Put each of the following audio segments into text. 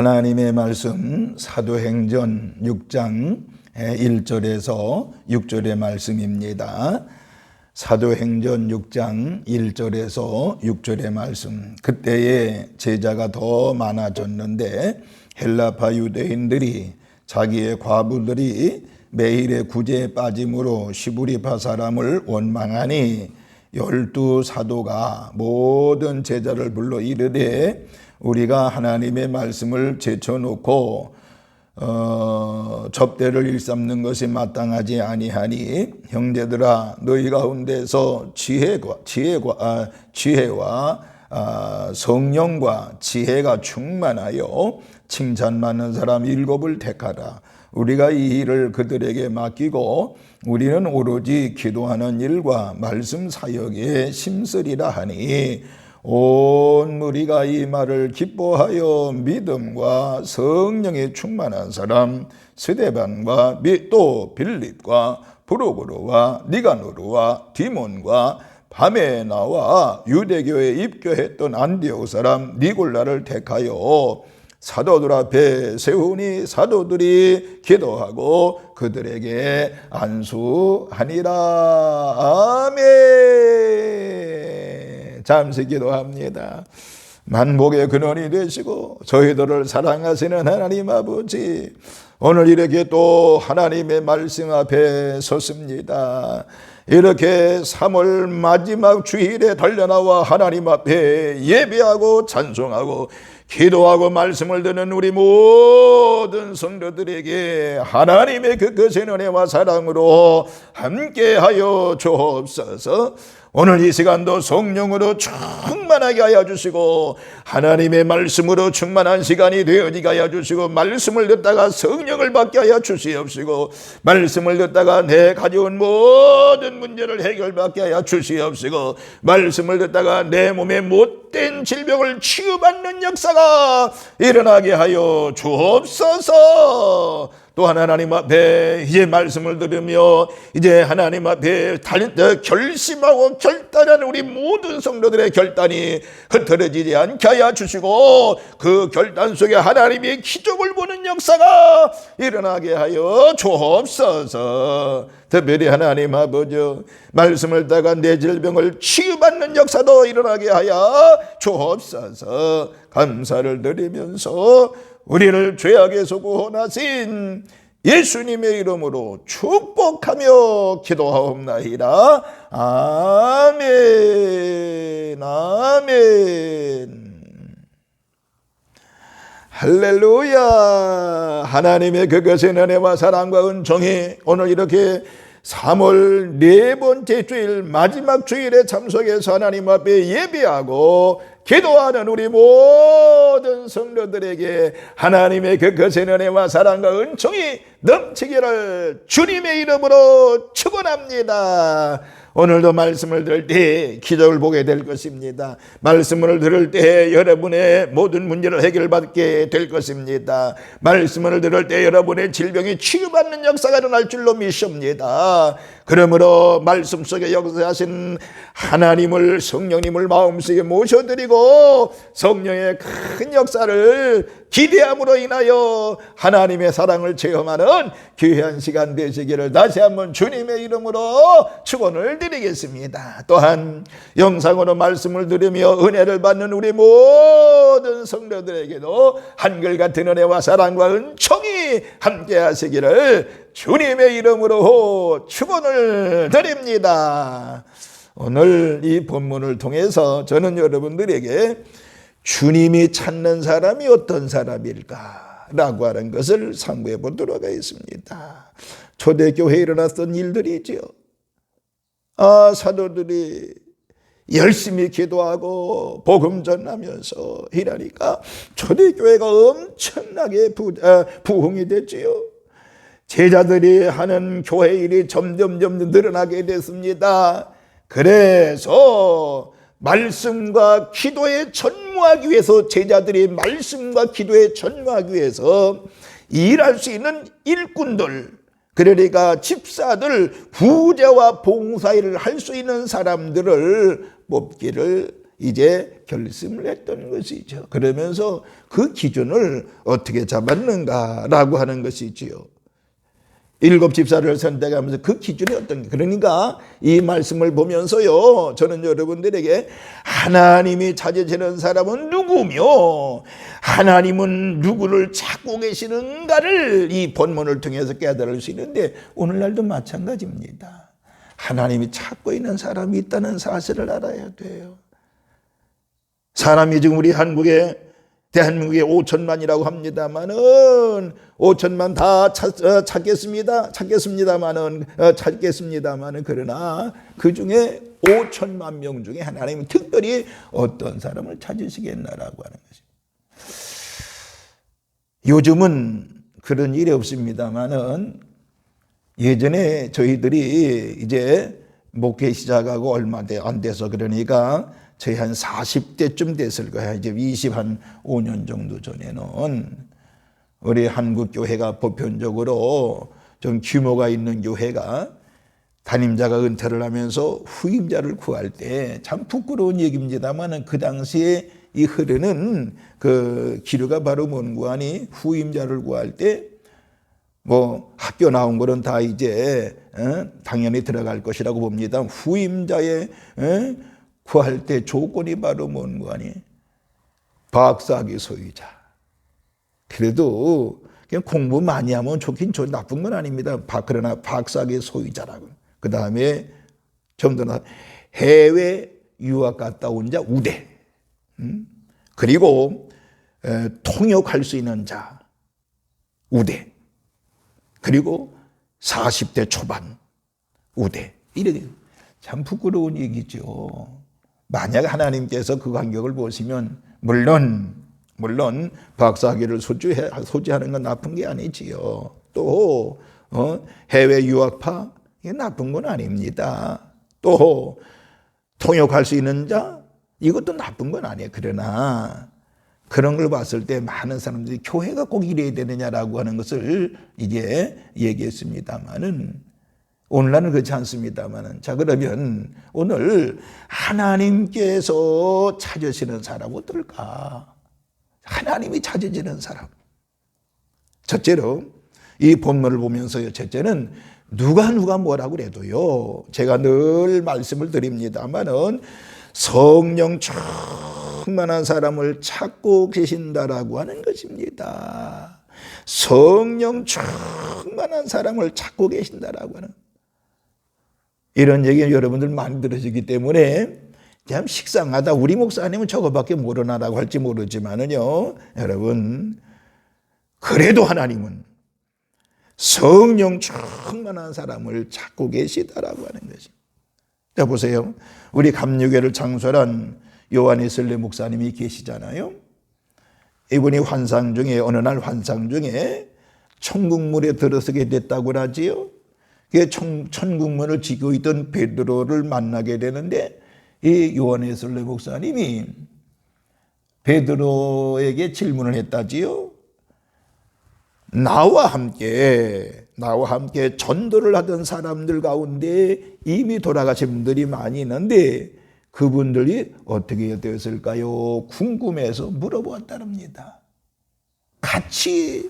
하나님의 말씀 사도행전 6장 1절에서 6절의 말씀입니다. 사도행전 6장 1절에서 6절의 말씀. 그때에 제자가 더 많아졌는데 헬라파 유대인들이 자기의 과부들이 매일의 구제에 빠짐으로 시부리파 사람을 원망하니 12사도가 모든 제자를 불러 이르되 우리가 하나님의 말씀을 제쳐놓고 접대를 일삼는 것이 마땅하지 아니하니 형제들아 너희 가운데서 지혜와 성령과 지혜가 충만하여 칭찬 많은 사람 7을 택하라. 우리가 이 일을 그들에게 맡기고 우리는 오로지 기도하는 일과 말씀 사역에 심쓰리라 하니 온 무리가 이 말을 기뻐하여 믿음과 성령에 충만한 사람 스데반과 또 빌립과 브로고로와 니가노르와 디몬과 밤에 나와 유대교에 입교했던 안디옥 사람 니골라를 택하여 사도들 앞에 세우니 사도들이 기도하고 그들에게 안수하니라. 아멘. 잠시 기도합니다. 만복의 근원이 되시고 저희들을 사랑하시는 하나님 아버지, 오늘 이렇게 또 하나님의 말씀 앞에 섰습니다. 이렇게 3월 마지막 주일에 달려나와 하나님 앞에 예배하고 찬송하고 기도하고 말씀을 듣는 우리 모든 성도들에게 하나님의 그 크신 은혜와 사랑으로 함께하여 주옵소서. 오늘 이 시간도 성령으로 충만하게 하여 주시고 하나님의 말씀으로 충만한 시간이 되어지게 하여 주시고 말씀을 듣다가 성령을 받게 하여 주시옵시고 말씀을 듣다가 내 가져온 모든 문제를 해결받게 하여 주시옵시고 말씀을 듣다가 내 몸에 못된 질병을 치유받는 역사가 일어나게 하여 주옵소서. 또한 하나님 앞에 이제 말씀을 들으며 이제 하나님 앞에 결심하고 결단한 우리 모든 성도들의 결단이 흐트러지지 않게 하여 주시고 그 결단 속에 하나님의 기적을 보는 역사가 일어나게 하여 주옵소서. 특별히 하나님 아버지 말씀을 따가 내 질병을 치유받는 역사도 일어나게 하여 주옵소서. 감사를 드리면서 우리를 죄악에서 구원하신 예수님의 이름으로 축복하며 기도하옵나이다. 아멘. 아멘. 할렐루야. 하나님의 그것의 은혜와 사랑과 은총이 오늘 이렇게 3월 네 번째 주일 마지막 주일에 참석해서 하나님 앞에 예배하고 기도하는 우리 모든 성도들에게 하나님의 그 거센 은혜와 사랑과 은총이 넘치기를 주님의 이름으로 축원합니다. 오늘도 말씀을 들을 때 기적을 보게 될 것입니다. 말씀을 들을 때 여러분의 모든 문제를 해결받게 될 것입니다. 말씀을 들을 때 여러분의 질병이 치유받는 역사가 일어날 줄로 믿습니다. 그러므로 말씀 속에 역사하신 하나님을 성령님을 마음속에 모셔드리고 성령의 큰 역사를 기대함으로 인하여 하나님의 사랑을 체험하는 귀한 시간 되시기를 다시 한번 주님의 이름으로 축원을 드리겠습니다. 또한 영상으로 말씀을 들으며 은혜를 받는 우리 모든 성도들에게도 한결같은 은혜와 사랑과 은총이 함께 하시기를 주님의 이름으로 축원을 드립니다. 오늘 이 본문을 통해서 저는 여러분들에게 주님이 찾는 사람이 어떤 사람일까 라고 하는 것을 상고해 보도록 하겠습니다. 초대교회에 일어났던 일들이지요. 사도들이 열심히 기도하고 복음 전하면서 이러니까 초대교회가 엄청나게 부흥이 됐지요. 제자들이 하는 교회 일이 점점 늘어나게 됐습니다. 그래서 말씀과 기도에 전무하기 위해서 제자들이 말씀과 기도에 전무하기 위해서 일할 수 있는 일꾼들, 그러니까 집사들, 구제와 봉사일을 할 수 있는 사람들을 뽑기를 이제 결심을 했던 것이죠. 그러면서 그 기준을 어떻게 잡았는가라고 하는 것이지요. 7 집사를 선택하면서 그 기준이 어떤 게, 그러니까 이 말씀을 보면서요, 저는 여러분들에게 하나님이 찾으시는 사람은 누구며 하나님은 누구를 찾고 계시는가를 이 본문을 통해서 깨달을 수 있는데, 오늘날도 마찬가지입니다. 하나님이 찾고 있는 사람이 있다는 사실을 알아야 돼요. 사람이 지금 우리 대한민국에 5천만이라고 합니다만은 5천만 다 찾겠습니다만은 그러나 그 중에 5천만 명 중에 하나님은 특별히 어떤 사람을 찾으시겠나라고 하는 것입니다. 요즘은 그런 일이 없습니다만은 예전에 저희들이 이제 목회 시작하고 얼마 안 돼서, 그러니까 저희 한 40대쯤 됐을 거야. 이제 25년 정도 전에는 우리 한국 교회가 보편적으로 좀 규모가 있는 교회가 담임자가 은퇴를 하면서 후임자를 구할 때, 참 부끄러운 얘기입니다만은 그 당시에 이 흐르는 그 기류가 바로 뭔고 하니, 후임자를 구할 때 뭐 학교 나온 거는 다 이제 당연히 들어갈 것이라고 봅니다. 후임자의 구할 때 조건이 바로 뭔고 하니, 박사학위 소유자. 그래도 그냥 공부 많이 하면 좋긴 나쁜 건 아닙니다. 그러나 박사학위 소유자라고. 그 다음에 좀 더 해외 유학 갔다 온 자 우대. 그리고 통역할 수 있는 자 우대. 그리고 40대 초반 우대. 이렇게 참 부끄러운 얘기죠. 만약 하나님께서 그 간격을 보시면, 물론 박사학위를 소지하는 건 나쁜 게 아니지요. 또 해외 유학파, 이게 나쁜 건 아닙니다. 또 통역할 수 있는 자, 이것도 나쁜 건 아니에요. 그러나 그런 걸 봤을 때 많은 사람들이 교회가 꼭 이래야 되느냐라고 하는 것을 이제 얘기했습니다만은, 오늘날은 그렇지 않습니다만은, 자, 그러면 오늘 하나님께서 찾으시는 사람 어떨까? 하나님이 찾으시는 사람. 첫째로 이 본문을 보면서요, 첫째는 누가 뭐라고 그래도요, 제가 늘 말씀을 드립니다만은 성령 충만한 사람을 찾고 계신다라고 하는 것입니다. 성령 충만한 사람을 찾고 계신다라고 하는, 이런 얘기 여러분들 많이 들으시기 때문에 참 식상하다, 우리 목사님은 저거밖에 모르나라고 할지 모르지만은요, 여러분, 그래도 하나님은 성령 충만한 사람을 찾고 계시다라고 하는 것입니다. 자, 보세요. 우리 감리교회를 창설한 요한에슬레 목사님이 계시잖아요. 이분이 어느 날 환상 중에 천국문에 들어서게 됐다고 하지요. 천국문을 지고 있던 베드로를 만나게 되는데, 이 요한에슬레 목사님이 베드로에게 질문을 했다지요. 나와 함께 전도를 하던 사람들 가운데 이미 돌아가신 분들이 많이 있는데 그분들이 어떻게 되었을까요? 궁금해서 물어보았답니다. 같이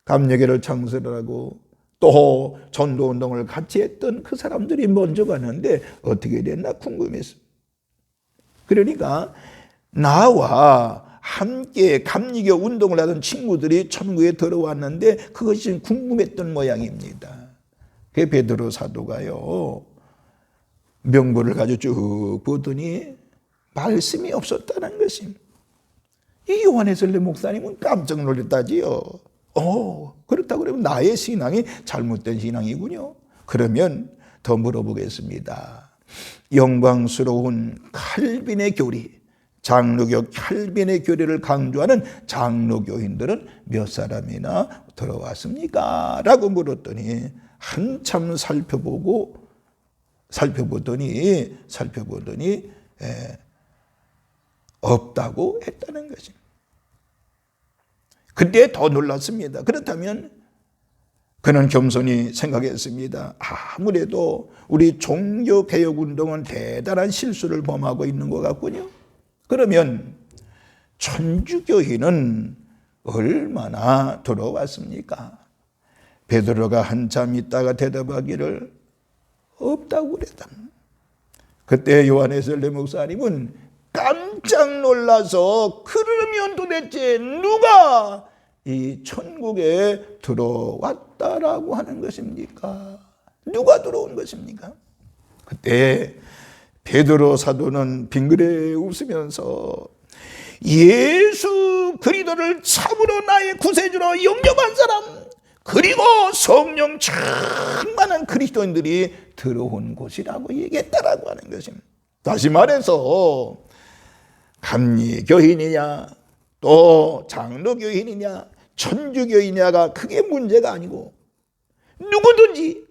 감리교회를 창설하고 또 전도운동을 같이 했던 그 사람들이 먼저 가는데 어떻게 됐나 궁금했어. 그러니까 나와 함께 감리교 운동을 하던 친구들이 천국에 들어왔는데 그것이 궁금했던 모양입니다. 그 베드로 사도가요, 명부를 가지고 쭉 보더니 말씀이 없었다는 것입니다. 이 요한에슬레 목사님은 깜짝 놀랐다지요. 그렇다 그러면 나의 신앙이 잘못된 신앙이군요. 그러면 더 물어보겠습니다. 영광스러운 칼빈의 교리, 장로교 칼빈의 교리를 강조하는 장로교인들은 몇 사람이나 들어왔습니까? 라고 물었더니 한참 살펴보더니 없다고 했다는 것입니다. 그때 더 놀랐습니다. 그렇다면 그는 겸손히 생각했습니다. 아무래도 우리 종교개혁운동은 대단한 실수를 범하고 있는 것 같군요. 그러면 천주교인은 얼마나 들어왔습니까? 베드로가 한참 있다가 대답하기를 없다고 그랬다. 그때 요한에슬레 목사님은 깜짝 놀라서 그러면 도대체 누가 이 천국에 들어왔다라고 하는 것입니까? 누가 들어온 것입니까? 그때 베드로 사도는 빙그레 웃으면서 예수 그리스도를 참으로 나의 구세주로 영접한 사람, 그리고 성령 충만한 그리스도인들이 들어온 곳이라고 얘기했다라고 하는 것입니다. 다시 말해서 감리교인이냐 또 장로교인이냐 천주교인이냐가 그게 문제가 아니고, 누구든지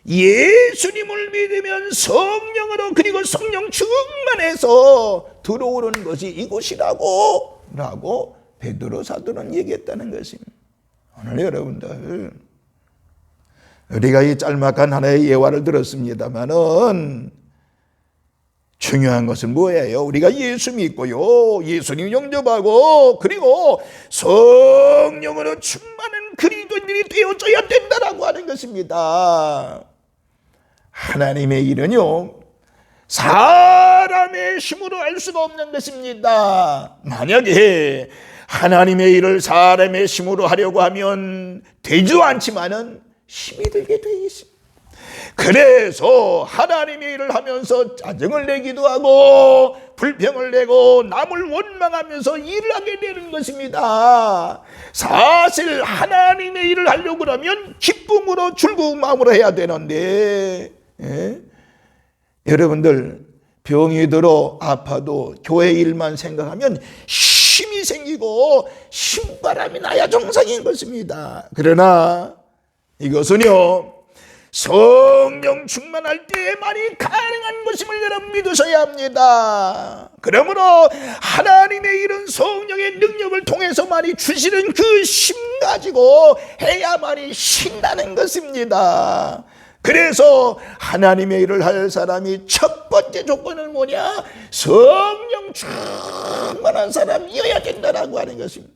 예수님을 믿으면 성령으로 그리고 성령 충만해서 들어오는 것이 이곳이라고 라고 베드로 사도는 얘기했다는 것입니다. 오늘 여러분들, 우리가 이 짤막한 하나의 예화를 들었습니다마는 중요한 것은 뭐예요? 우리가 예수 믿고요, 예수님 영접하고 그리고 성령으로 충만한 그리스도인들이 되어져야 된다라고 하는 것입니다. 하나님의 일은요, 사람의 힘으로 할 수가 없는 것입니다. 만약에 하나님의 일을 사람의 힘으로 하려고 하면 되지도 않지만은 힘이 들게 돼 있습니다. 그래서 하나님의 일을 하면서 짜증을 내기도 하고 불평을 내고 남을 원망하면서 일을 하게 되는 것입니다. 사실 하나님의 일을 하려고 하면 기쁨으로 즐거운 마음으로 해야 되는데, 여러분들 병이 들어 아파도 교회 일만 생각하면 힘이 생기고 힘바람이 나야 정상인 것입니다. 그러나 이것은요, 성령 충만할 때만이 가능한 것임을 여러분 믿으셔야 합니다. 그러므로 하나님의 일은 성령의 능력을 통해서만이 주시는 그 힘 가지고 해야만이 신나는 것입니다. 그래서 하나님의 일을 할 사람이 첫 번째 조건은 뭐냐? 성령 충만한 사람이어야 된다라고 하는 것입니다.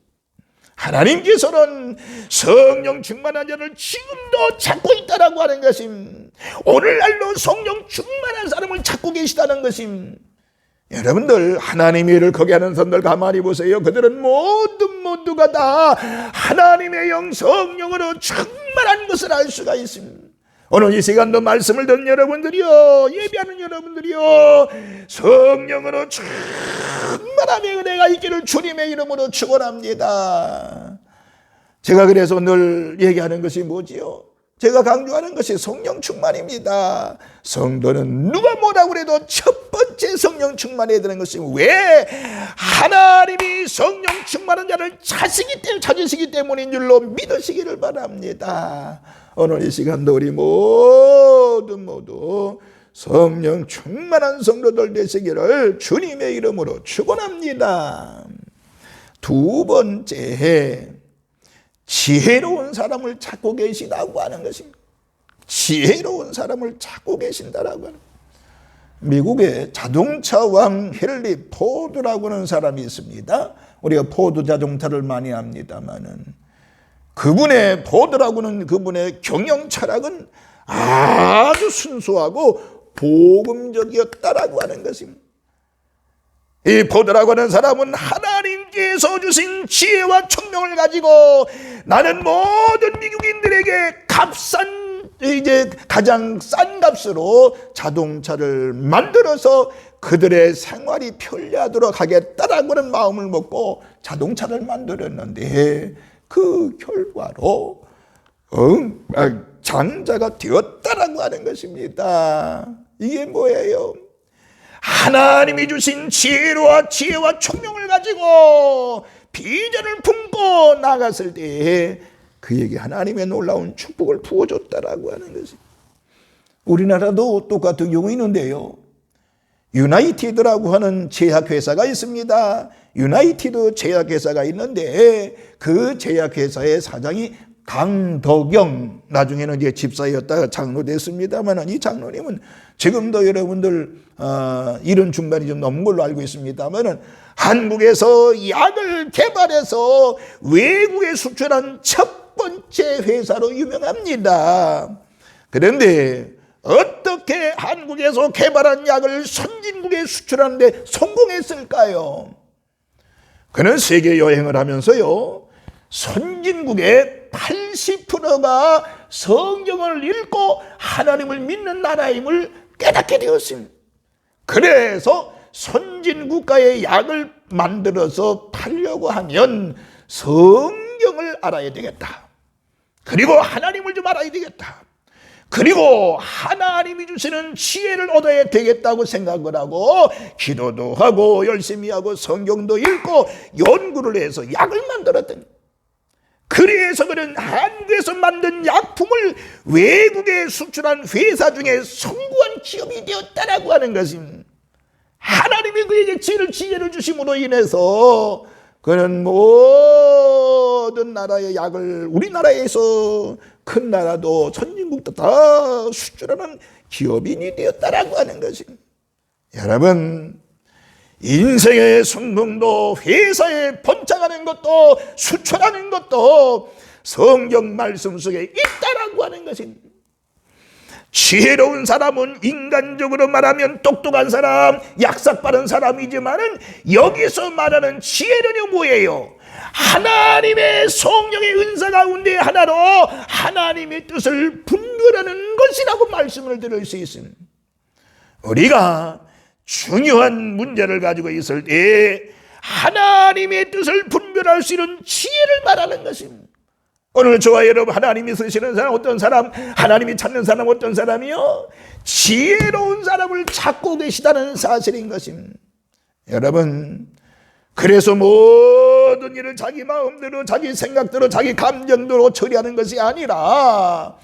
하나님께서는 성령 충만한 자를 지금도 찾고 있다라고 하는 것임. 오늘날도 성령 충만한 사람을 찾고 계시다는 것임. 여러분들, 하나님의 일을 거기 하는 사람들 가만히 보세요. 그들은 모두가 다 하나님의 영 성령으로 충만한 것을 알 수가 있습니다. 오늘 이 시간도 말씀을 듣는 여러분들이요, 예배하는 여러분들이요, 성령으로 충만함의 은혜가 있기를 주님의 이름으로 축원합니다. 제가 그래서 늘 얘기하는 것이 뭐지요? 제가 강조하는 것이 성령 충만입니다. 성도는 누가 뭐라고 해도 첫 번째 성령 충만해야 되는 것이, 왜? 하나님이 성령 충만한 자를 찾으시기 때문인 줄로 믿으시기를 바랍니다. 오늘 이 시간도 우리 모두 성령 충만한 성도들 되시기를 주님의 이름으로 축원합니다. 두 번째, 지혜로운 사람을 찾고 계시다고 하는 것입니다. 지혜로운 사람을 찾고 계신다라고 하는. 미국의 자동차 왕 헨리 포드라고 하는 사람이 있습니다. 우리가 포드 자동차를 많이 합니다만은, 그분의 포드라고는 그분의 경영 철학은 아주 순수하고 복음적이었다라고 하는 것입니다. 이 포드라고 하는 사람은 하나님께서 주신 지혜와 총명을 가지고 나는 모든 미국인들에게 가장 싼 값으로 자동차를 만들어서 그들의 생활이 편리하도록 하겠다라고 하는 마음을 먹고 자동차를 만들었는데, 그 결과로 장자가 되었다라고 하는 것입니다. 이게 뭐예요? 하나님이 주신 지혜와 총명을 가지고 비전을 품고 나갔을 때 그에게 하나님의 놀라운 축복을 부어줬다라고 하는 것입니다. 우리나라도 똑같은 경우 있는데요, 유나이티드라고 하는 제약회사가 있습니다. 유나이티드 제약회사가 있는데 그 제약회사의 사장이 강덕영, 나중에는 이제 집사였다가 장로 됐습니다만, 이 장로님은 지금도 여러분들 이런 중반이 좀 넘은 걸로 알고 있습니다만, 한국에서 약을 개발해서 외국에 수출한 첫 번째 회사로 유명합니다. 그런데 어떻게 한국에서 개발한 약을 선진국에 수출하는데 성공했을까요? 그는 세계 여행을 하면서요, 선진국의 80%가 성경을 읽고 하나님을 믿는 나라임을 깨닫게 되었습니다. 그래서 선진국가의 약을 만들어서 팔려고 하면 성경을 알아야 되겠다. 그리고 하나님을 좀 알아야 되겠다. 그리고 하나님이 주시는 지혜를 얻어야 되겠다고 생각을 하고 기도도 하고 열심히 하고 성경도 읽고 연구를 해서 약을 만들었더니, 그래서 그는 한국에서 만든 약품을 외국에 수출한 회사 중에 성공한 기업이 되었다라고 하는 것입니다. 하나님이 그에게 지혜를 주심으로 인해서 그는 모든 나라의 약을 우리나라에서 큰 나라도 선진국도 다 수출하는 기업인이 되었다라고 하는 것입니다. 여러분, 인생의 성공도 회사에 번창하는 것도 수출하는 것도 성경 말씀 속에 있다라고 하는 것입니다. 지혜로운 사람은 인간적으로 말하면 똑똑한 사람, 약삭 빠른 사람이지만은 여기서 말하는 지혜는 뭐예요? 하나님의 성령의 은사 가운데 하나로 하나님의 뜻을 분별하는 것이라고 말씀을 들을 수 있습니다. 우리가 중요한 문제를 가지고 있을 때 하나님의 뜻을 분별할 수 있는 지혜를 말하는 것입니다. 오늘 저와 여러분, 하나님이 쓰시는 사람 어떤 사람, 하나님이 찾는 사람 어떤 사람이요? 지혜로운 사람을 찾고 계시다는 사실인 것입니다. 여러분, 그래서 모든 일을 자기 마음대로, 자기 생각대로, 자기 감정대로 처리하는 것이 아니라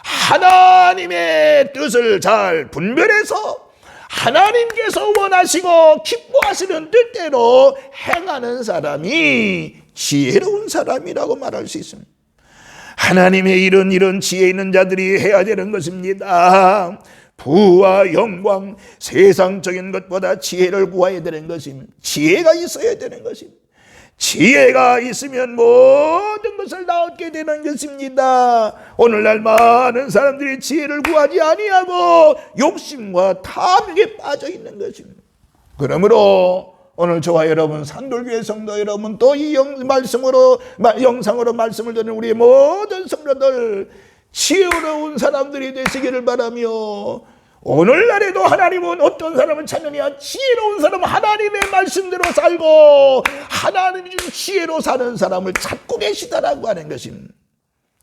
하나님의 뜻을 잘 분별해서 하나님께서 원하시고 기뻐하시는 뜻대로 행하는 사람이 지혜로운 사람이라고 말할 수 있습니다. 하나님의 이런 지혜 있는 자들이 해야 되는 것입니다. 부와 영광, 세상적인 것보다 지혜를 구해야 되는 것입니다. 지혜가 있어야 되는 것입니다. 지혜가 있으면 모든 것을 다 얻게 되는 것입니다. 오늘날 많은 사람들이 지혜를 구하지 아니하고 욕심과 탐욕에 빠져 있는 것입니다. 그러므로 오늘 저와 여러분, 산돌교회 성도 여러분, 또 이 영상으로 말씀을 듣는 우리 모든 성도들, 지혜로운 사람들이 되시기를 바라며, 오늘날에도 하나님은 어떤 사람을 찾느냐? 지혜로운 사람은 하나님의 말씀대로 살고 하나님이 준 지혜로 사는 사람을 찾고 계시다라고 하는 것입니다.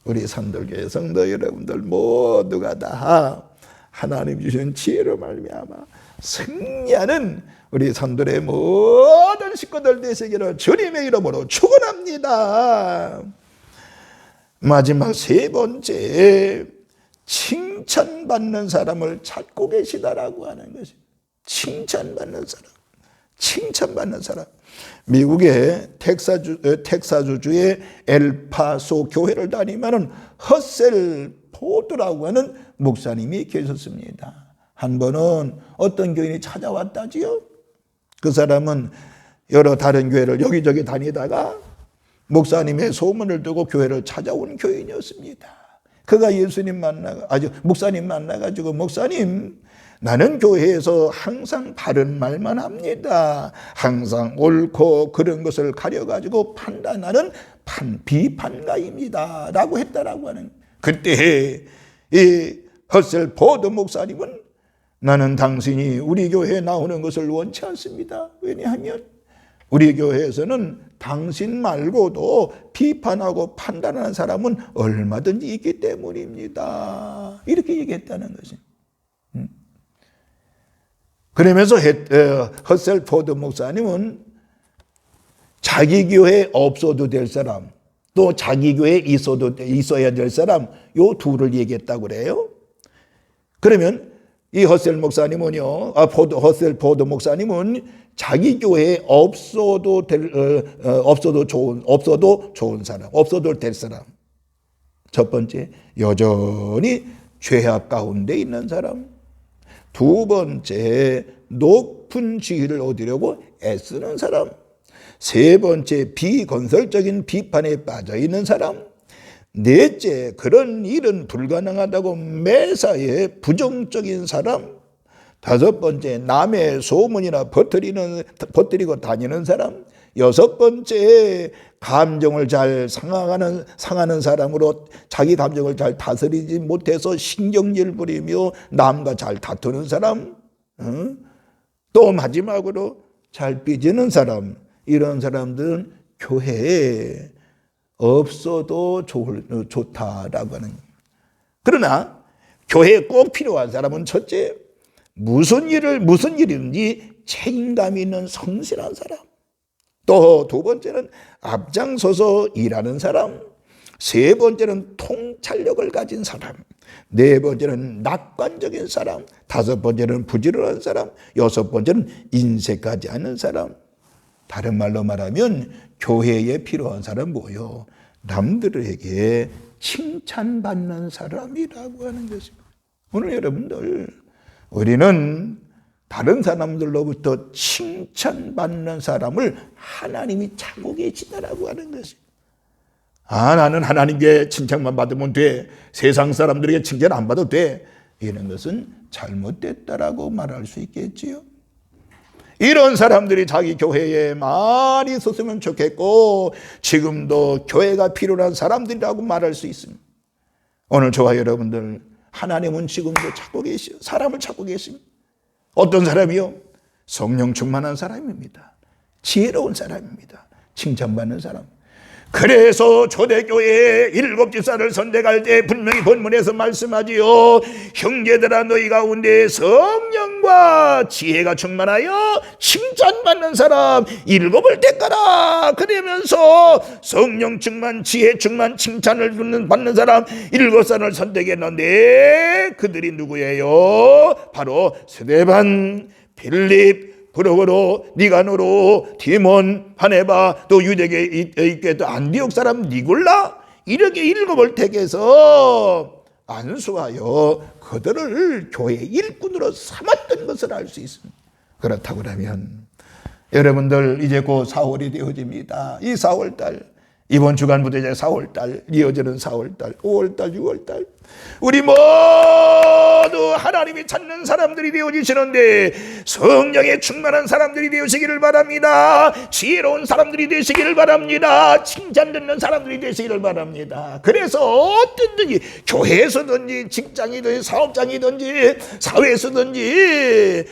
우리 산돌교회 성도 여러분들 모두가 다 하나님 주신 지혜로 말미암아 승리하는 우리 산돌의 모든 식구들 되시기를 주님의 이름으로 축원합니다. 마지막 세 번째, 칭찬받는 사람을 찾고 계시다라고 하는 것입니다. 칭찬받는 사람. 미국의 텍사주주의 엘파소 교회를 다니면은 허셀 포드라고 하는 목사님이 계셨습니다. 한 번은 어떤 교인이 찾아왔다지요. 그 사람은 여러 다른 교회를 여기저기 다니다가 목사님의 소문을 듣고 교회를 찾아온 교인이었습니다. 그가 목사님 만나가지고, 목사님, 나는 교회에서 항상 바른 말만 합니다. 항상 옳고 그런 것을 가려가지고 판단하는 비판가입니다. 라고 했다라고 하는. 그때 이 허셀 포드 목사님은, 나는 당신이 우리 교회에 나오는 것을 원치 않습니다. 왜냐하면 우리 교회에서는 당신 말고도 비판하고 판단하는 사람은 얼마든지 있기 때문입니다. 이렇게 얘기했다는 것이. 그러면서 허셀 포드 목사님은 자기 교회에 없어도 될 사람, 또 자기 교회에 있어야 될 사람, 요 둘을 얘기했다고 그래요. 그러면 이 허셀 목사님은요, 허셀 포드 목사님은 자기 교회에 없어도 좋은 사람, 없어도 될 사람. 첫 번째, 여전히 죄악 가운데 있는 사람. 두 번째, 높은 지위를 얻으려고 애쓰는 사람. 세 번째, 비건설적인 비판에 빠져 있는 사람. 넷째, 그런 일은 불가능하다고 매사에 부정적인 사람. 다섯 번째, 남의 소문이나 퍼뜨리고 다니는 사람. 여섯 번째, 감정을 잘 상하는 사람으로 자기 감정을 잘 다스리지 못해서 신경질 부리며 남과 잘 다투는 사람. 또 마지막으로 잘 삐지는 사람. 이런 사람들은 교회에 없어도 좋다라고 하는. 그러나 교회에 꼭 필요한 사람은 첫째, 무슨 일이든지 책임감 있는 성실한 사람. 또 두 번째는 앞장서서 일하는 사람. 세 번째는 통찰력을 가진 사람. 네 번째는 낙관적인 사람. 다섯 번째는 부지런한 사람. 여섯 번째는 인색하지 않은 사람. 다른 말로 말하면 교회에 필요한 사람 뭐요? 남들에게 칭찬받는 사람이라고 하는 것입니다. 오늘 여러분들, 우리는 다른 사람들로부터 칭찬받는 사람을 하나님이 찾고 계시다라고 하는 것입니다. 나는 하나님께 칭찬만 받으면 돼. 세상 사람들에게 칭찬 안 받아도 돼. 이런 것은 잘못됐다라고 말할 수 있겠지요. 이런 사람들이 자기 교회에 많이 있었으면 좋겠고, 지금도 교회가 필요한 사람들이라고 말할 수 있습니다. 오늘 저와 여러분들, 하나님은 지금도 찾고 계시요. 사람을 찾고 계십니다. 어떤 사람이요? 성령 충만한 사람입니다. 지혜로운 사람입니다. 칭찬받는 사람. 그래서 초대교회에 7 집사를 선택할 때 분명히 본문에서 말씀하지요. 형제들아, 너희 가운데 성령과 지혜가 충만하여 칭찬받는 사람 7을 택하라. 그러면서 성령 충만, 지혜 충만, 칭찬을 받는 사람 7사람을 선택했는데 그들이 누구예요? 바로 스데반, 빌립, 프로고로, 니가노로, 디몬, 바네바, 또 유대계에 있겠다 안디옥 사람 니골라, 이렇게 7을 택해서 안수하여 그들을 교회 일꾼으로 삼았던 것을 알 수 있습니다. 그렇다고 하면 여러분들, 이제 곧 4월이 되어집니다. 이 4월달, 이번 주간부터 이제 4월달, 이어지는 4월달, 5월달, 6월달, 우리 모두 하나님이 찾는 사람들이 되어지시는데 성령에 충만한 사람들이 되시기를 바랍니다. 지혜로운 사람들이 되시기를 바랍니다. 칭찬 듣는 사람들이 되시기를 바랍니다. 그래서 어떤든지, 교회에서든지 직장이든지 사업장이든지 사회에서든지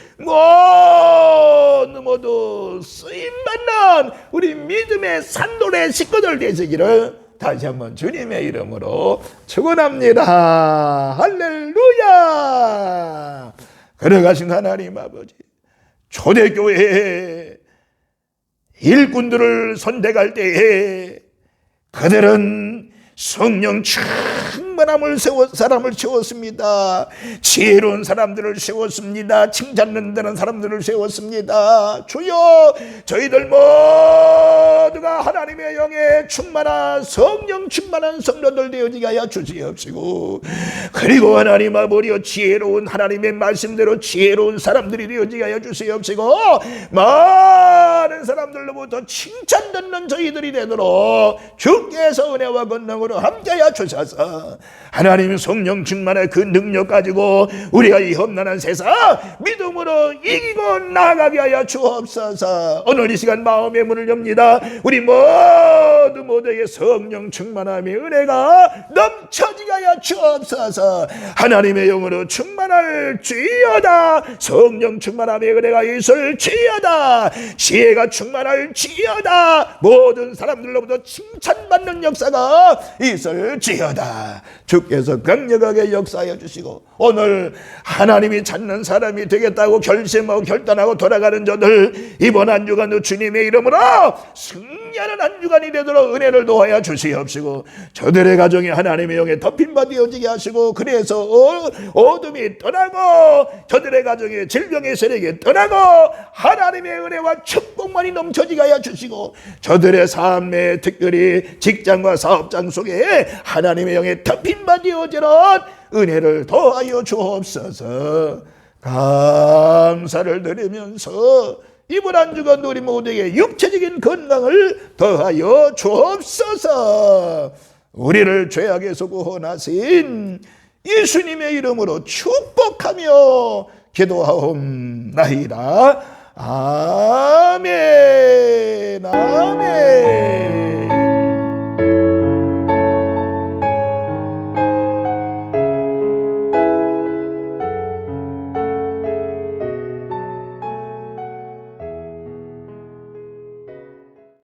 모두 쓰임받는 우리 믿음의 산돌의 식구들 되시기를 다시 한번 주님의 이름으로 축원합니다. 할렐루야. 걸어가신 하나님 아버지, 초대교회에 일꾼들을 선택할 때에 그들은 성령 충만함을 사람을 세웠습니다. 지혜로운 사람들을 세웠습니다. 칭찬 듣는 사람들을 세웠습니다. 주여, 저희들 모두가 하나님의 영에 충만한 성령 충만한 성도들 되어지게 하여 주시옵시고, 그리고 하나님 아버지여, 지혜로운 하나님의 말씀대로 지혜로운 사람들이 되어지게 하여 주시옵시고, 많은 사람들로부터 칭찬 듣는 저희들이 되도록 주께서 은혜와 권능으로 함께하여 주셔서 하나님 성령 충만의 그 능력 가지고 우리가 이 험난한 세상 믿음으로 이기고 나아가게 하여 주옵소서. 오늘 이 시간 마음의 문을 엽니다. 우리 모두에게 성령 충만함의 은혜가 넘쳐지게 하여 주옵소서. 하나님의 영으로 충만할지어다. 성령 충만함의 은혜가 있을지어다. 지혜가 충만할지어다. 모든 사람들로부터 칭찬받는 역사가 있을지어다. 주께서 강력하게 역사하여 주시고, 오늘 하나님이 찾는 사람이 되겠다고 결심하고 결단하고 돌아가는 저들, 이번 한 주간도 주님의 이름으로 승리 승리하는 한 주간이 되도록 은혜를 도하여 주시옵시고, 저들의 가정이 하나님의 영에 덮인 바 되어지게 하시고, 그래서 어둠이 떠나고 저들의 가정에 질병의 세력이 떠나고 하나님의 은혜와 축복만이 넘쳐지게 하여 주시고, 저들의 삶에 특별히 직장과 사업장 속에 하나님의 영에 덮인 바 되어지는 은혜를 더하여 주옵소서. 감사를 드리면서 이번 한 주간 우리 모두에게 육체적인 건강을 더하여 주옵소서. 우리를 죄악에서 구원하신 예수님의 이름으로 축복하며 기도하옵나이다. 아멘. 아멘.